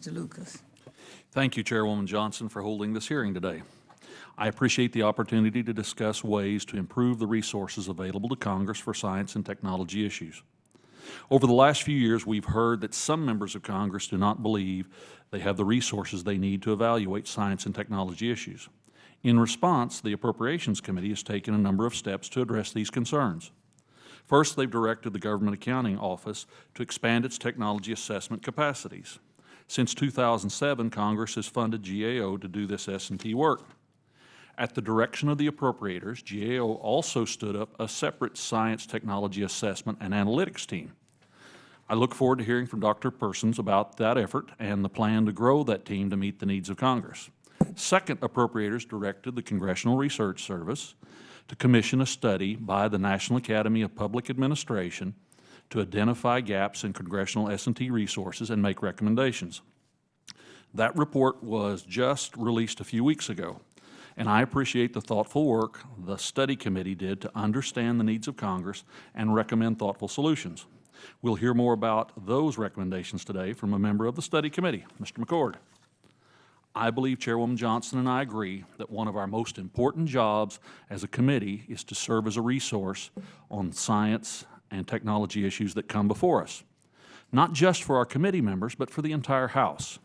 Mr. Lucas. Thank you, Chairwoman Johnson, for holding this hearing today. I appreciate the opportunity to discuss ways to improve the resources available to Congress for science and technology issues. Over the last few years, we've heard that some members of Congress do not believe they have the resources they need to evaluate science and technology issues. In response, the Appropriations Committee has taken a number of steps to address these concerns. First, they've directed the Government Accounting Office to expand its technology assessment capacities. Since 2007, Congress has funded GAO to do this S&T work. At the direction of the appropriators, GAO also stood up a separate science technology assessment and analytics team. I look forward to hearing from Dr. Persons about that effort and the plan to grow that team to meet the needs of Congress. Second, appropriators directed the Congressional Research Service to commission a study by the National Academy of Public Administration to identify gaps in congressional S&T resources and make recommendations. That report was just released a few weeks ago, and I appreciate the thoughtful work the study committee did to understand the needs of Congress and recommend thoughtful solutions. We'll hear more about those recommendations today from a member of the study committee, Mr. McCord. I believe Chairwoman Johnson and I agree that one of our most important jobs as a committee is to serve as a resource on science and technology issues that come before us, not just for our committee members, but for the entire House.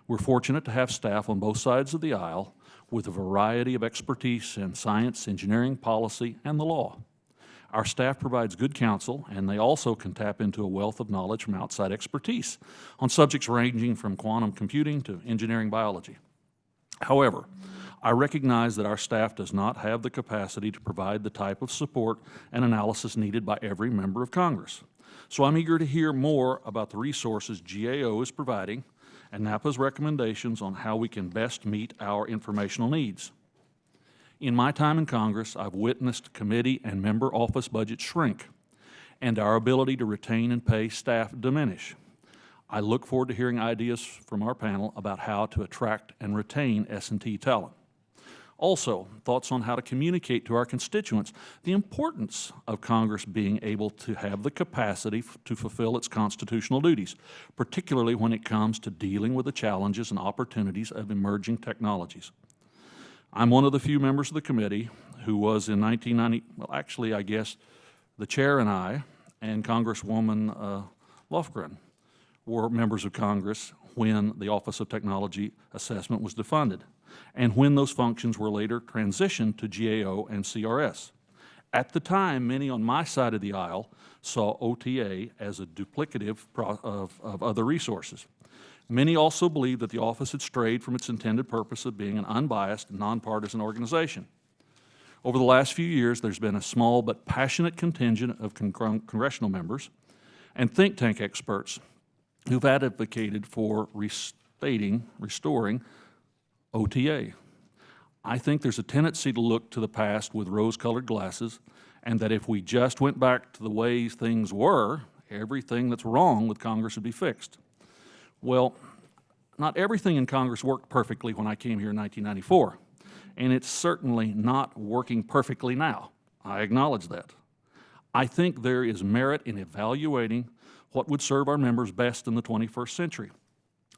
We're fortunate to have staff on both sides of the aisle with a variety of expertise in science, engineering, policy, and the law. Our staff provides good counsel, and they also can tap into a wealth of knowledge from outside expertise on subjects ranging from quantum computing to engineering biology. However, I recognize that our staff does not have the capacity to provide the type of support and analysis needed by every member of Congress. So I'm eager to hear more about the resources GAO is providing and NAPA's recommendations on how we can best meet our informational needs. In my time in Congress, I've witnessed committee and member office budgets shrink and our ability to retain and pay staff diminish. I look forward to hearing ideas from our panel about how to attract and retain S&T talent. Also, thoughts on how to communicate to our constituents the importance of Congress being able to have the capacity to fulfill its constitutional duties, particularly when it comes to dealing with the challenges and opportunities of emerging technologies. I'm one of the few members of the committee who was in 1990, well actually I guess the chair and I and Congresswoman Lofgren were members of Congress when the Office of Technology Assessment was defunded, and when those functions were later transitioned to GAO and CRS. At the time, many on my side of the aisle saw OTA as a duplicative of other resources. Many also believed that the office had strayed from its intended purpose of being an unbiased, nonpartisan organization. Over the last few years, there's been a small but passionate contingent of congressional members and think tank experts who've advocated for restoring OTA. I think there's a tendency to look to the past with rose-colored glasses, and that if we just went back to the way things were, everything that's wrong with Congress would be fixed. Well, not everything in Congress worked perfectly when I came here in 1994, and it's certainly not working perfectly now. I acknowledge that. I think there is merit in evaluating what would serve our members best in the 21st century,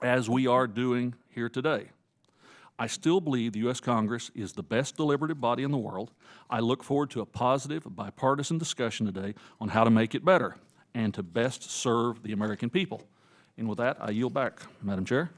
as we are doing here today. I still believe the U.S. Congress is the best deliberative body in the world. I look forward to a positive, bipartisan discussion today on how to make it better and to best serve the American people. And with that, I yield back, Madam Chair.